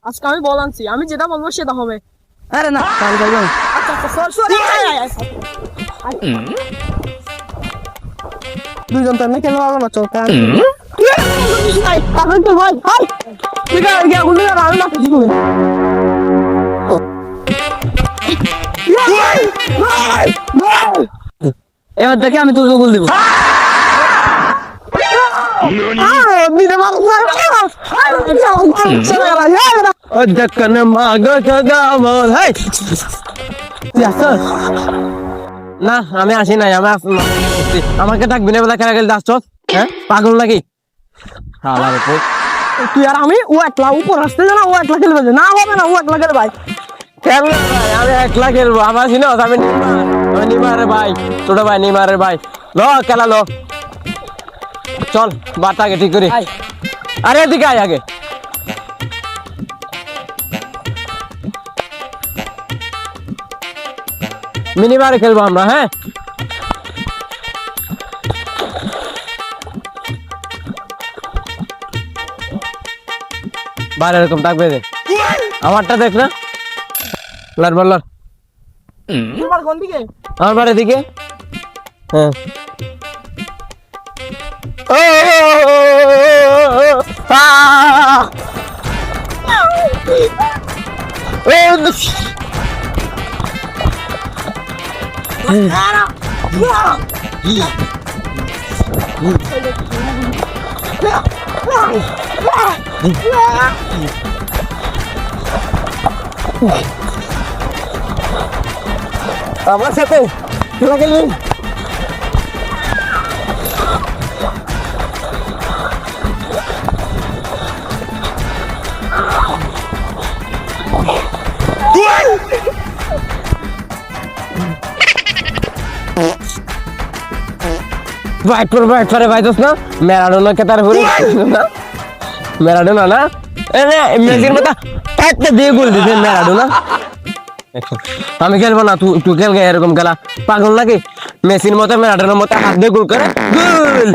আজকে আমি বল আনছি, আমি যেটা বলবো সেটা হবে। আরে না তাহলে যাইবো না। আচ্ছা আচ্ছা সরি দুইজন তো এমনি খেলতে পারবো না, চল খেল। এবার দেখে আমি তোকে গোল দিব। না আমি আসি নাই, আমি আমাকে ডাকবি না বলে খেলা খেলতে আসছ? হ্যাঁ পাগল নাকি? তুই আর আমি ও একলা উপর আসতে জানা, ও একলা খেলবে না হবে না, ও একলা খেলবে ভাই। খেলবো ভাই, আমি একলা খেলবো। আমার চিনো আমি নিমারের ভাই, ছোট ভাই নিমারের ভাই। ল খেলা লো, চল বারটা আগে ঠিক করি। আরে এদিকে আয় আগে। মিনিমারে খেলবো আমরা, হ্যাঁ বাইরে এরকম ডাকবে দে। আমারটা দেখ না, লার বল লার। তোমার কোন দিকে? আমার বাড়ির দিকে। হ্যাঁ আমার সাথে খেলা খেলবেন? বাইট করে বাইতস না ম্যারাডোনা কে তার হরে না, ম্যারাডোনা না এনে মেসির মতো একটা দিয়ে গোল দিতে ম্যারাডোনা। আমি খেলবো না, তুই খেল গে এরকম খেলা, পাগল নাকি? মেসির মতো ম্যারাডোনার মতো হাত দিয়ে গোল করে গোল।